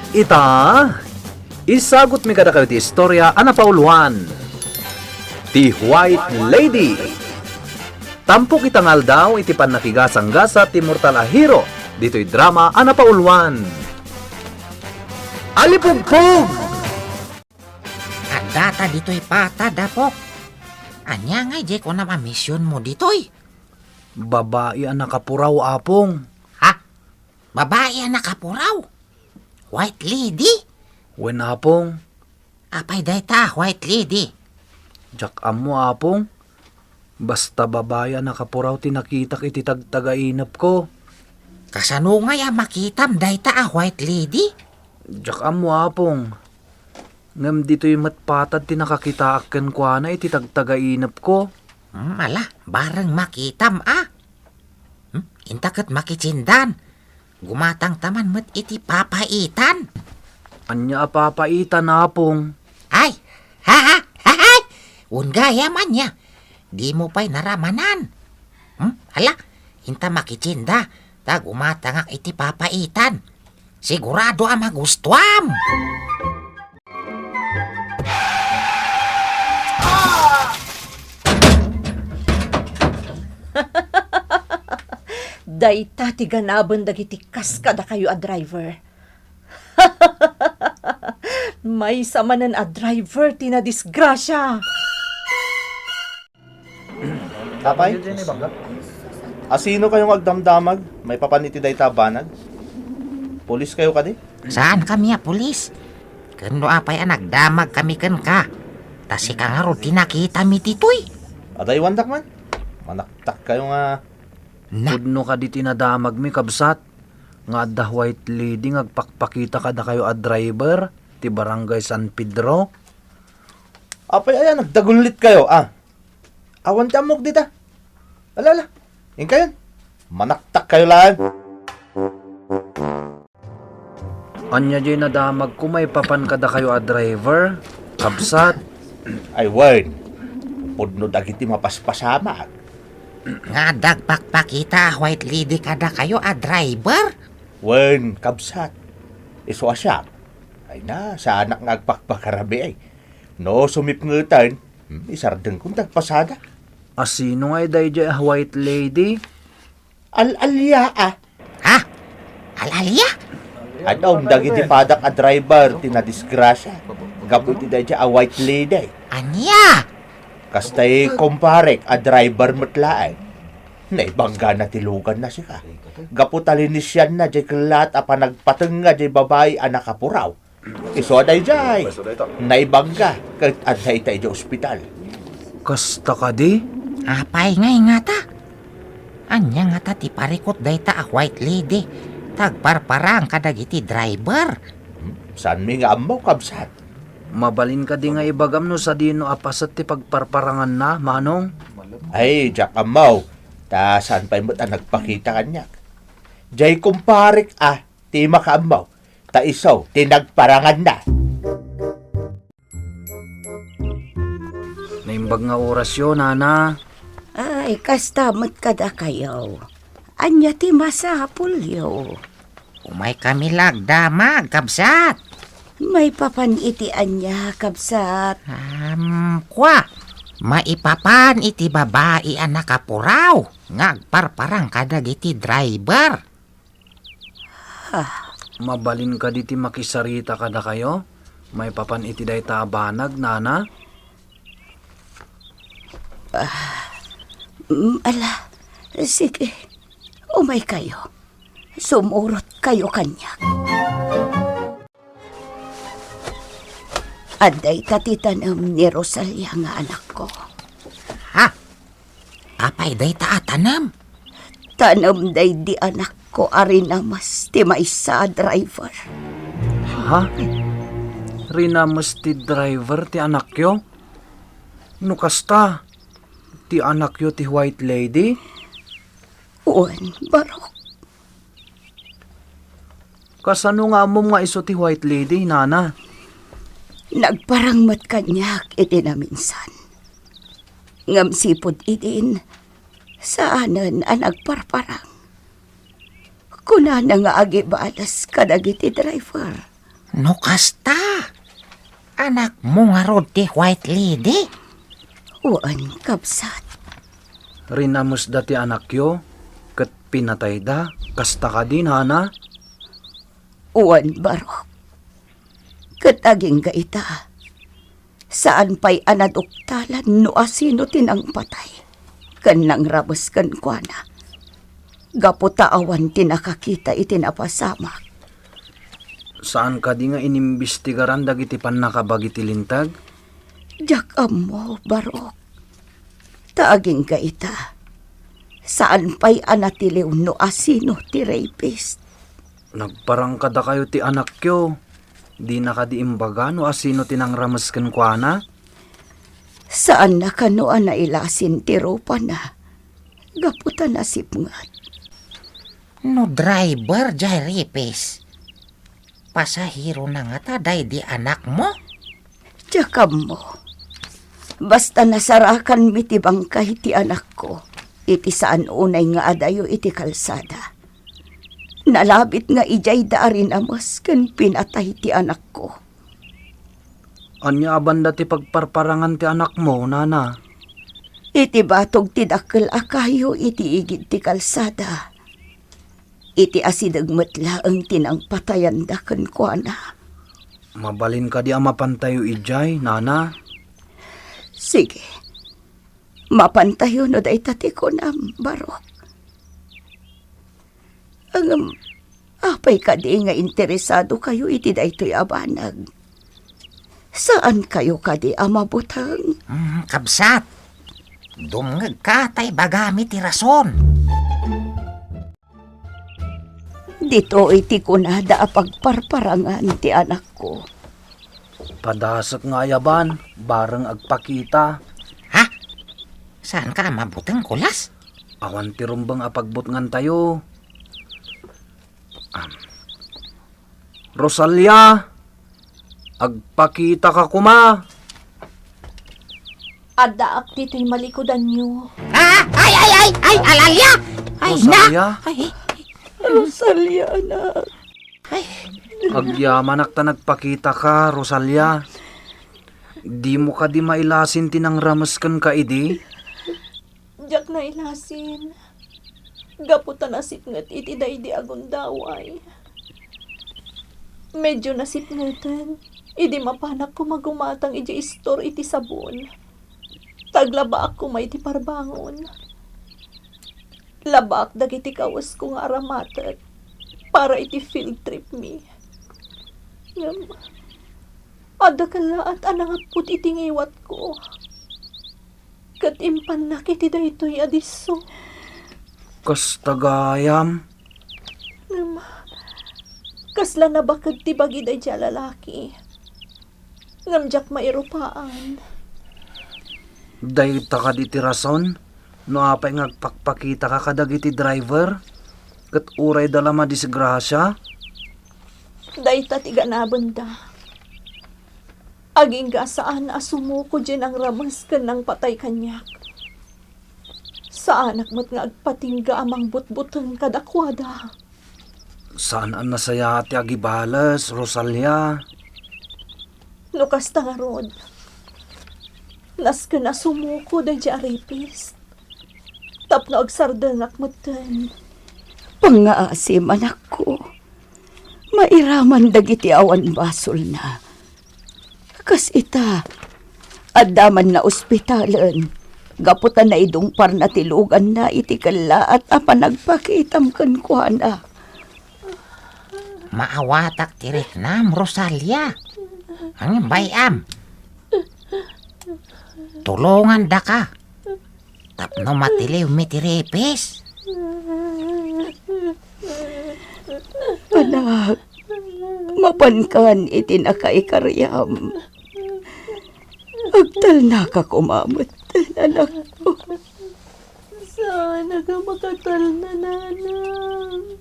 Ita, isagot mi kada kayo ti istorya ana pauluan. Ti White Lady. Tampok itangal daw iti panakigasang-gasa ti mortal a hero. Dito'y drama ana pauluan. Alipugpug! At data dito'y pata, Dapok. Anya nga, Jay, ko na ma-mission mo dito'y. Babae ang nakapuraw, apong. Ha? Babae ang nakapuraw? White lady? Wen, apong. Apay dayta, white lady. Jak amo, apong. Basta babae ang nakapuraw, tinakitak iti tagtagainap ko. Kasano nga ya makitam dayta white lady? Jak amo, apong. Ngam dito'y matpatad tinakakitaaken kwa na iti tagtagainap ko. Ala, bareng makitam Intakat makichindan. Gumatang taman met iti papaitan. Anya papaitan, apong. Ay, ha, ungaya man niya. Di mo pa'y naramanan. Ala, inta makichinda. Ta gumatang iti papaitan. Sigurado ang magustuam. Dayta ti ganaban dagiti kaskada kayo a driver. May samanan a driver ti na disgrasya. Tapay? Asino kayong agdamdamag? May papaniti day tabanag? Pulis kayo kadi? Saan kami pulis? Kano apay nagdamag kami ken ka. Tasi ka nga ro tinakita mi titoy. Aday wandak man? Manaktak kayo nga. Pudno ka di tinadamag mi kabsat. Nga da white lady ngagpakpakita ka na kayo a driver. Ti barangay San Pedro. Apay ayan, nagdagulit kayo Awan tamog dita. Alala, yung kayo. Manaktak kayo lang. Anya jay nadamag ko may papan kada kayo a driver. Kabsat. Ay, word. Pudno dagiti mapaspasamag. Nga dagpakpakita white lady kada kayo a driver. Wen, kabsat. Iso asyak. Ay na, sa anak ngagpakpakarabi ay. No, sumipngutan. Isardeng kong tagpasada. Asino nga day jay a white lady? Al-alya Ha? Alalya? Adong dagiti padak a driver tinadisgrasya. Gaputi da a white lady. Anya? Kastay komparek a driver matlaay. Naibangga na tilugan na siya. Gaputalinis yan na jay kelat a panagpateng nga jay babae a nakapuraw. Iso aday jay. Naibangga kat aday tayo jay ospital. Kasta ka di? Apay nga ta. Anya nga ta ti parikot dayta a white lady. Tagparparang kadagiti driver. San mi nga amaw kabsat? Mabalin ka di nga ibagam no sa dino apasat ti pagparparangan na, manong. Ay, jak amaw. Ta saan pa imot nagpakita kanyak. Jay kumparik ti makaamaw. Ta isaw, tinagparangan na. Naimbag nga orasyon, nana. Ay, kastamat kada kayo. Anya ti masapul yo. Umay kami lagdamag, kabsat. May papan iti anya, kabsat. Kwa. Maipapan iti babae ang nakapuraw. Ngagparparang kadagiti driver. Mabalin ka di ti makisarita ka na kayo? May papan iti day tabanag, nana? Ala, sige. Umay kayo. Sumurot kayo kanya. Aday tatitanam ni Rosalia nga anak ko. Ha? Apay day taatanam? Tanam day di anak ko arinamas ti maisa driver. Ha? Rinamas ti driver ti anak yo? Nukasta? Ti anak yo ti white lady? Uwan, barok. Kasano nga mo nga iso ti white lady, nana? Nagparangmat kanyak iti na minsan. Ngam sipod idin, saanan ang nagparparang. Kuna na nga agibalas kadagiti driver. No kasta. Anak mo nga rod ti White Lady. Uwan, kabsat. Rinamos dati anak yo, kat pinatay da, kasta ka din, hana? Uwan, Barok. Kataging gaita. Saan pa'y anaduktalan no asino tinang patay. Kanang rabas kan kwa na. Gaputaawan tinakakita itinapasamak. Saan ka di nga inimbestigaran dagiti panakabagiti lintag? Diyak mo, Barok. Taaging gaita. Saan pa'y anatiliw no asino ti rapist. Nagparang kada kayo ti anak yo. Di na ka di imbaga no asino tinangramas kan kwa na? Saan na kanoan na ilasin ti ropa na. Gaputa na sipngat. No driver, jay ripis. Pasahiro na nga ta, day di anak mo. Diyak mo. Basta nasarakan mitibang kahit ti anak ko. Iti saan unay nga adayo iti kalsada. Nalabit nga ijay daarin amos kan pinatay ti anak ko. Anya abanda ti pagparparangan ti anak mo, nana? Iti batog ti dakkel akayo iti igid ti kalsada. Iti asidagmatla ang tinang patayan daken ko na. Mabalin ka di amapantayo ijay, nana? Sige. Mapantayo no day tati ko na, Barok. Ang apay ka di nga interesado kayo iti daytoy abanag. Saan kayo ka di amabutang? Kabsat. Dumngag ka tay bagami ti rason. Dito iti kunada apagparparangan ti anak ko. Padasak nga yaban, bareng agpakita. Ha? Saan ka mabutang kulas? Awan ti rumbang apagbutngan tayo. Rosalia, agpakita ka kuma. Adaak dito'y malikodan niyo. Ay, alalya! Ay, Rosalia? na! Ay, Rosalia, anak. ay, Agyamanak ta nagpakita ka, Rosalia. Di mo ka di mailasin tinang ramaskan ka, idi? Diyak na ilasin. Gaputan na sipngat iti day di agundaway. Medyo nasipngatan. Idi mapanak ko magumatang iti store iti sabon. Taglaba ako may iti parbangon. Labak dagiti kawas ko nga aramatat para iti field trip mi. Ngam, ada kala at anangaput iti ngiwat ko. Kat impan na kiti daytoy adiso. Kastagayam. Ngam, kasla na bakad ti bagi day dya lalaki. Ngam jak mairupaan. Dahil ta ka di ti rason, no apay ngagpakpakita ka kadagiti driver, kat uray dala madisgrasya. Dayta ti ganabanda. Aging ka saan asumuko dyan ang ramas ka ng patay kanyak. Saan akmat nga agpatingga amang butbutang kadakwada. Saan ang nasaya ti agibalas, Rosalia? Lukas ta nga rod. Nas ka na sumuko da dya aripis. Tapno agsardang akmatan. Pangaasim, anak ko. Mairaman dagiti awan basol na. Kas ita, adaman na ospitalan. Gaputan na idungpar na tilugan na iti kala at apanagpakitam kan kwa na. maawatak tirik nam, Rosalia. Ang bayam. Tulungan da ka. Tapno matiliw mitiripis. Anak, mapankan iti nakaikaryam. Agtal na ka kumamot, anak ko. Sana ka makatal na nanang.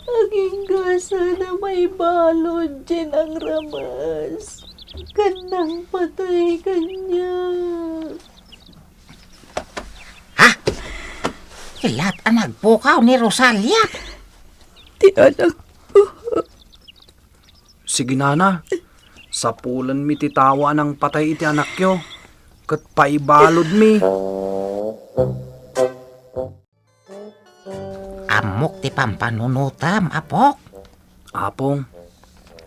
Aging gasa na may balod dyan ang ramas. Kanang patay kanya. Ilat ang nagpukaw ni Rosalia. Ti anak, Sige nana, sapulan mi titawa ng patay iti anak yo. Kat paibalod mi. Amok ti pampanunutam, apok. Apong,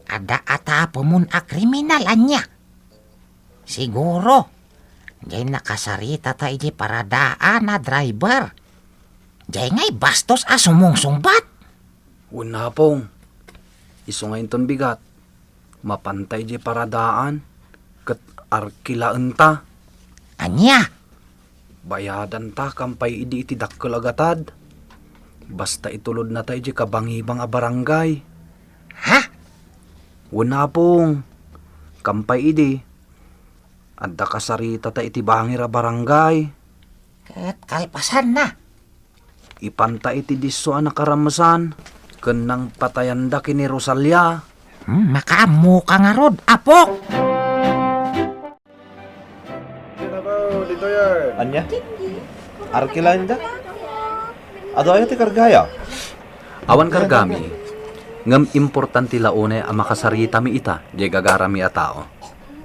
Ada ata pumun a kriminal anya. Siguro. Jay nakasarita ta iti paradaan na driver. Jay ngay bastos a sumungsungbat. una pong. Iso ngayon ton bigat. Mapantay di paradaan. Kat arkilaan ta. Anya? Bayadan ta kampay idi iti dakkel agatad. Basta itulod na tayo di kabangibang a barangay. Ha? Una pong. Kampay idi. Adda kasarita ta iti bangir a barangay. Ket kalpasan na. Ipanta iti diso a nakaramasan. Kenang patayanda kini Rosalia. Makaamo ka nga rod, apok. Anya? Arkilaan da? Ado ayo ti kargaya? Awan kargami. Ngam importante laone a makasarita mi ita. Di gagarami a tao.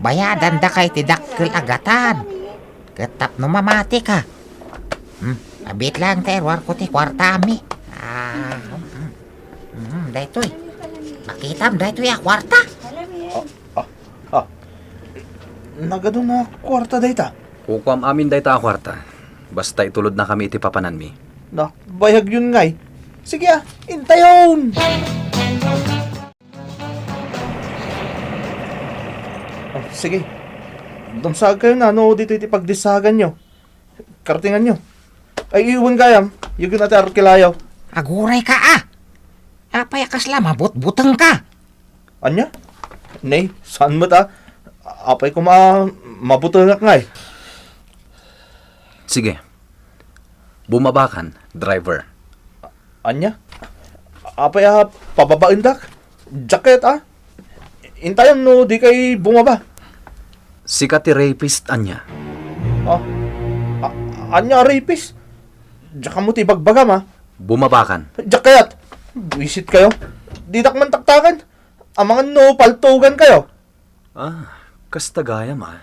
Bayadan da kay tidakkel agatan. Ketap no mamati ka. Abit lang terwar ko ti kwartami. Daytoy. Makitam daytoy a kwarta. Nagadong na kwarta dayta. Kukwam amin day ta kwarta. Basta itulod na kami iti papanan mi. Na, bayag yun ngay. Sige intayon! Sige. Damsag kayo na, no, dito iti pagdisagan nyo. Kartingan nyo. Ay, iwan gayam. Yung natin arkilayaw. Aguray ka Apay kasla mabut-buteng ka. Anya? Nay, saan mo ta? Apay ko mabutulak ngay. Sige. Bumabakan, driver. Anya? Apay pababaindak? Jacket Intayon no, di kay bumaba. Sikat ti rapist anya. Anya rapist? Diyak mo ti bagbagam Bumabakan. Jacket! Buisit kayo. Didak man taktakan. Ang mga no, paltugan kayo. Kastagaya ma.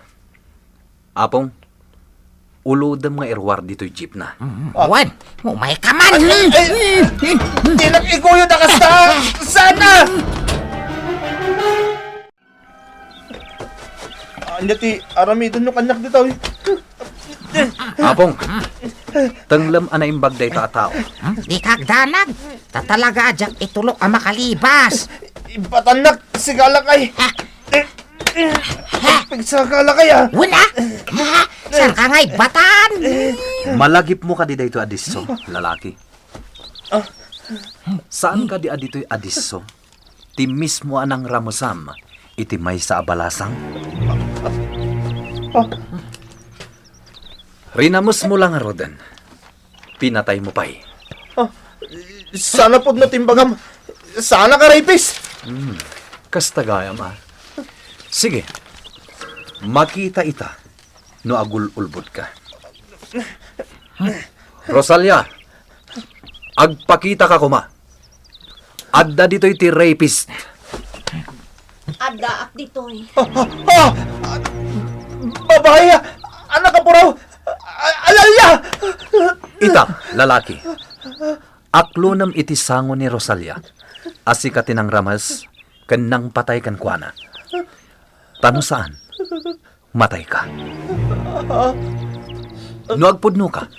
Apong, ulodam nga irwar dito'y jeep na. Wan, umay ka man. Dinak ikuyo na kasta! Sana! Anya ti aramidon yung kanyak dito. Apong, tanglam anaimbag day ta tao. Di kagdanag. Tatalaga ajak itulok ang makalibas. Ibatanak, sigala kay. Pigsagala kaya. Wala. Saan ka nga'y batan? Malagip mo ka di dayto adiso, lalaki. Saan ka di adito'y adiso? Ti mismo anang ramosam, iti may sa abalasang. Rinamos mo lang rodan. Pinatay mo pa'y. Sana po natimbagam. Sana ka rapist. Kastagaya ma. Sige. Makita ita. No agul-ulbod ka. Rosalia. Agpakita ka kuma. Adda dito'y ti rapist. Ada ak ditoy. Babae! Anak ka po raw! Alalya! Ita, lalaki. Aklonam iti sango ni Rosalia. Asikatin ang ramas, kanang patay kan kuana. Tano saan? Matay ka. No agpudno ka.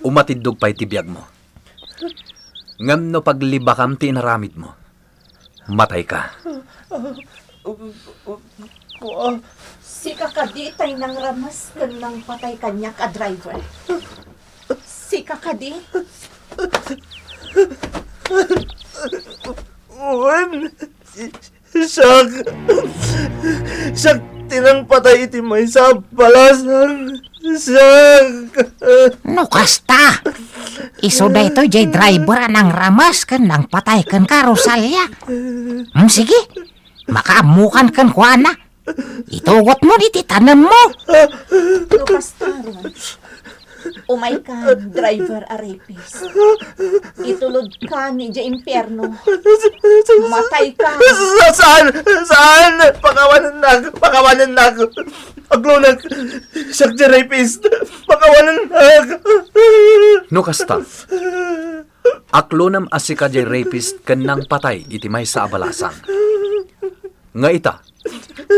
Umatidog pa'y tibiyag mo. Ngam no paglibakam ti inaramid mo. Matay ka. Si kakadi tay nang ramas kanang patay kanyak a driver. Si kakadi. Uwan! Siyak tinang patay iti may sa balasang. Siyak! No kasta. Iso da ito jay driver anang ramas kan nang patay kan ka Rosalia. Sige. Makaamukan kan kuana. Itugot mo di titanam mo. Lukas taron. Umay ka, driver aripis. Itulod ka ni Dya Impyerno. Matay ka. Saan? Saan? Pakawanan na. Aglunag. Siyak di rapist. Pakawanan na. No kasta. Aklonam asika jay rapist kanang patay iti may sa abalasan. Nga ita,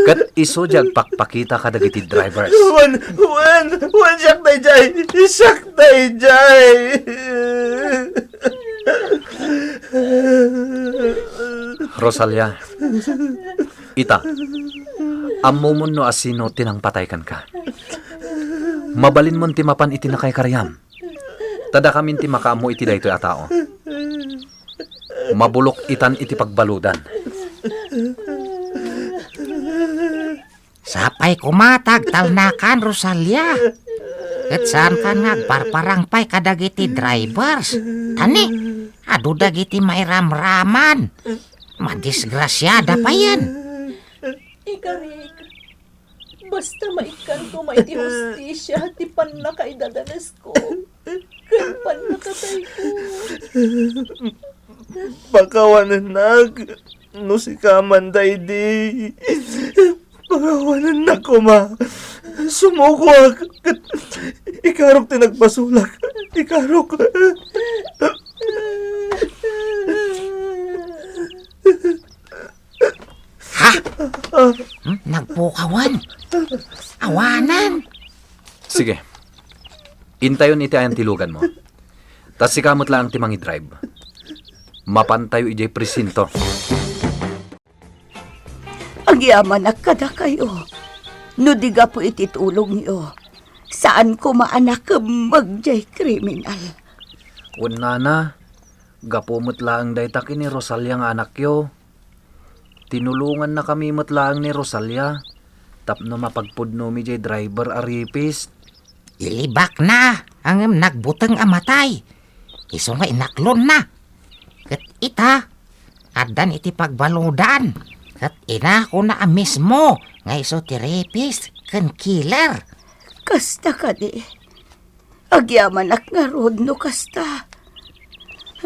kat iso jag pakpakita kadagiti drivers. Wan, siyak day jay. Siyak day jay. Rosalia, ita, ammumon no asino tinang pataykan ka. Mabalin mon ti mapan iti na kay karyam. Tada kamin ti makaamo iti daytoy a tao. Mabulok itan iti pagbaludan. Sapay kumatag talnakan, Rosalia. Ket saan kan nga parparang pay kadagiti drivers. Tani, adu dagiti mairam-raman. Madisgrasyada pa yan. Ikarik, basta maikan ko may ti hustisya, ti panakaidadanas ko. Kaya panakatay ko. Pakawanan na. No si Kamanday di. Pakawanan na ko, ma. Sumuko ak. Ikarok tinagpasulak. Ikarok. Ha? Nagpukawan. Awanan. Sige, intayon iti ayan tilugan mo. Tas sikamot lang ti mangi drive. Mapantayo ijay presinto. Agyaman kada kayo. No diga po ititulong niyo. Saan ko maanak magjay kriminal? Una na, gapumot lang dayta ni Rosalia nga anak yo. Tinulungan na kami matlaang ni Rosalia. Tapno mapagpudno mi jay driver aripis. Ilibak na ang nagbutang amatay. Iso nga inaklon na. Ket ita, adan iti pagbaludan. Ket ina ko na mismo nga iso ti rapist ken killer. Kasta ka di. Agyaman ak nga rod no kasta.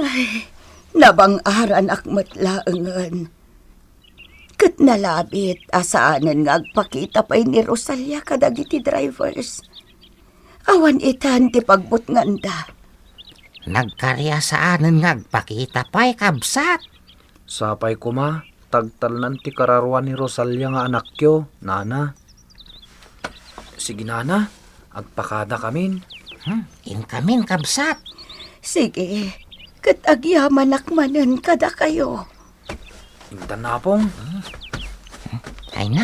Ay, nabang-aran ak matlaangan. Kat nalabit, asaanan nga agpakita pa'y ni Rosalia kadagiti drivers. Awan itan ti pagbutnganda. Nagkarya saanan nga agpakita pa'y kabsat. Sapay ko ma, tagtalnan ti kararuan ni Rosalia nga anak yo, nana. Sige nana, agpakada kamin. Inkamin kabsat. Sige, kat agyaman akmanan kada kayo. Intan na pong. Ay na,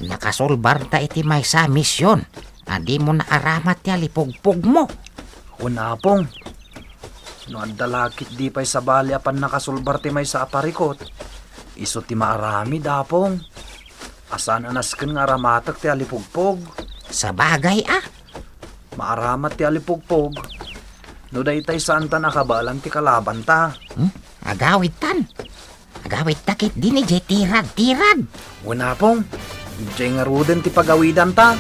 nakasolbar ta iti may sa misyon. Adi mo na aramat ti alipugpug mo. Una pong. No andalakit di pa'y sa bali apan nakasulbar ti may sa aparikot. Iso ti maarami dapong. Asan anasken nga aramatak ti alipugpog. Sa bagay Maaramat ti alipugpog. No daytay saan ta nakabalan ti kalaban ta. Agawid tan. Agawid takit din ni jay tirad. Una pong. Diyan nga ruden ti pagawidan ta.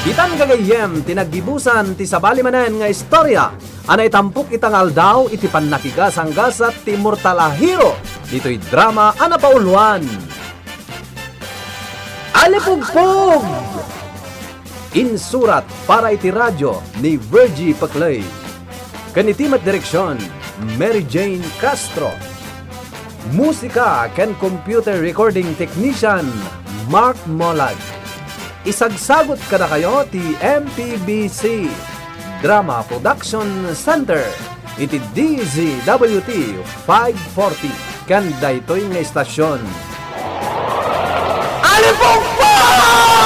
Itan gagayem tinaggibusan ti sabali manen nga istorya. Anay tampok itangal daw iti pannakigasang gasat ti Mortalahiro. Dito'y drama anapauluan. Alipugpog! Insurat para iti radyo ni Virgie Paclay. Kanitimat direksyon, Mary Jane Castro. Musika ken computer recording technician, Mark Molag. Isagsagot kada kayo ti MPBC Drama Production Center iti DZWT 540 kan daytoy nga istasyon. Alipugpog!